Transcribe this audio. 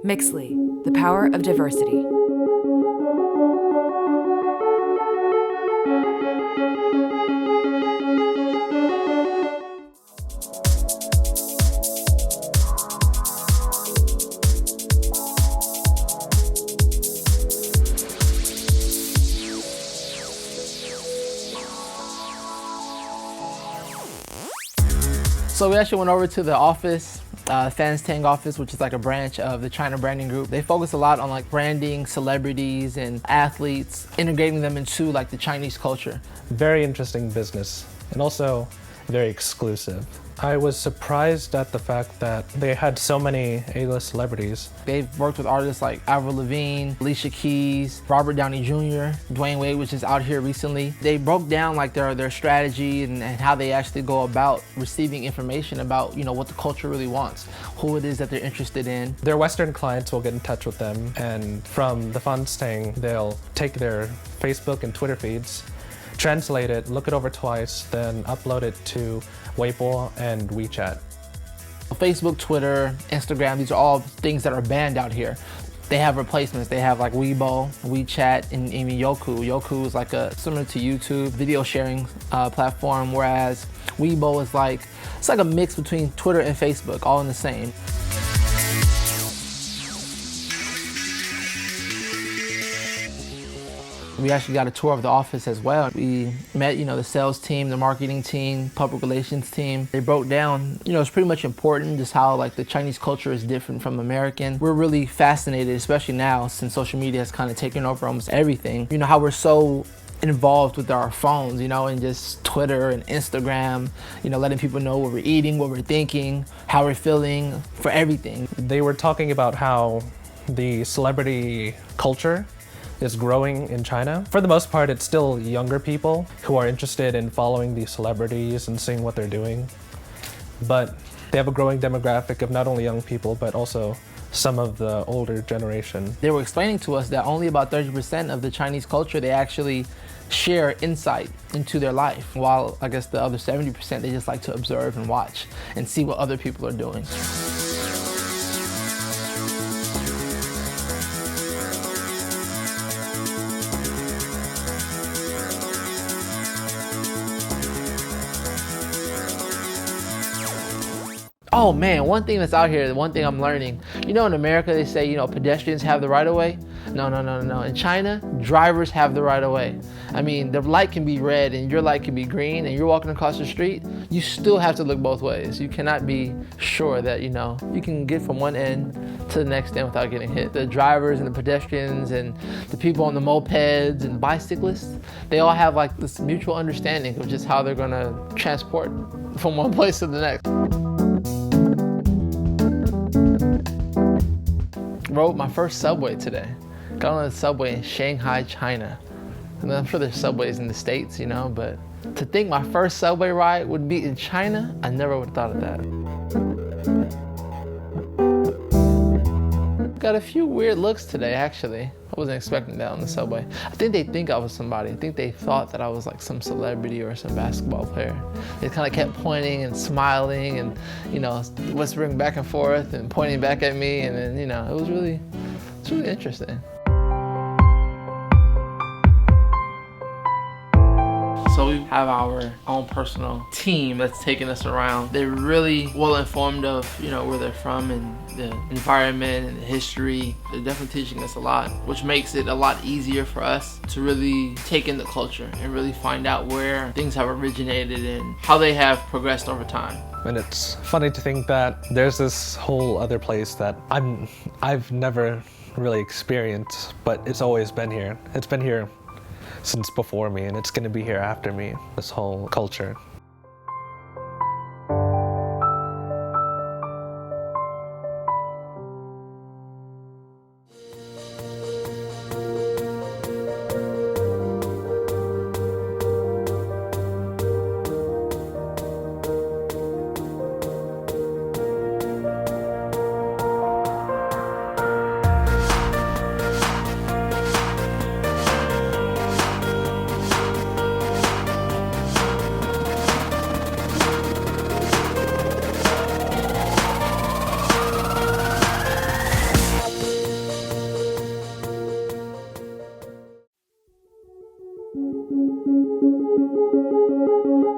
Mixly, the power of diversity. So we actually went over to the office, Fans Tang office, which is like a branch of the China branding group. They focus a lot on like branding celebrities and athletes, integrating them into like the Chinese culture. Very interesting business and also very exclusive. I was surprised at the fact that they had so many A-list celebrities. They've worked with artists like Avril Lavigne, Alicia Keys, Robert Downey Jr., Dwayne Wade, which is out here recently. They broke down like their strategy and how they actually go about receiving information about, you know, what the culture really wants, who it is that they're interested in. Their Western clients will get in touch with them, and from the Funstang, they'll take their Facebook and Twitter feeds, translate it, look it over twice, then upload it to Weibo and WeChat. Facebook, Twitter, Instagram, these are all things that are banned out here. They have replacements. They have like Weibo, WeChat, and even Youku. Youku is like similar to YouTube video sharing platform, whereas Weibo is it's like a mix between Twitter and Facebook, all in the same. We actually got a tour of the office as well. We met, the sales team, the marketing team, public relations team. They broke down, it's pretty much important just how like the Chinese culture is different from American. We're really fascinated, especially now since social media has kind of taken over almost everything. How we're so involved with our phones, and just Twitter and Instagram, letting people know what we're eating, what we're thinking, how we're feeling, for everything. They were talking about how the celebrity culture is growing in China. For the most part, it's still younger people who are interested in following these celebrities and seeing what they're doing. But they have a growing demographic of not only young people, but also some of the older generation. They were explaining to us that only about 30% of the Chinese culture, they actually share insight into their life, while I guess the other 70%, they just like to observe and watch and see what other people are doing. Oh man, one thing that's out here, one thing I'm learning, in America they say, pedestrians have the right of way. No. In China, drivers have the right of way. I mean, the light can be red and your light can be green and you're walking across the street, you still have to look both ways. You cannot be sure that, you can get from one end to the next end without getting hit. The drivers and the pedestrians and the people on the mopeds and bicyclists, they all have like this mutual understanding of just how they're gonna transport from one place to the next. Rode my first subway today. Got on the subway in Shanghai, China. And I'm sure there's subways in the States, but to think my first subway ride would be in China, I never would have thought of that. Got a few weird looks today, actually. I wasn't expecting that on the subway. I think they think I was somebody. I think they thought that I was like some celebrity or some basketball player. They kind of kept pointing and smiling and, whispering back and forth and pointing back at me. And then, it was really interesting. So we have our own personal team that's taking us around. They're really well informed of, where they're from and the environment and the history. They're definitely teaching us a lot, which makes it a lot easier for us to really take in the culture and really find out where things have originated and how they have progressed over time. And it's funny to think that there's this whole other place that I've never really experienced, but it's always been here. It's been here since before me, and it's going to be here after me, this whole culture. you.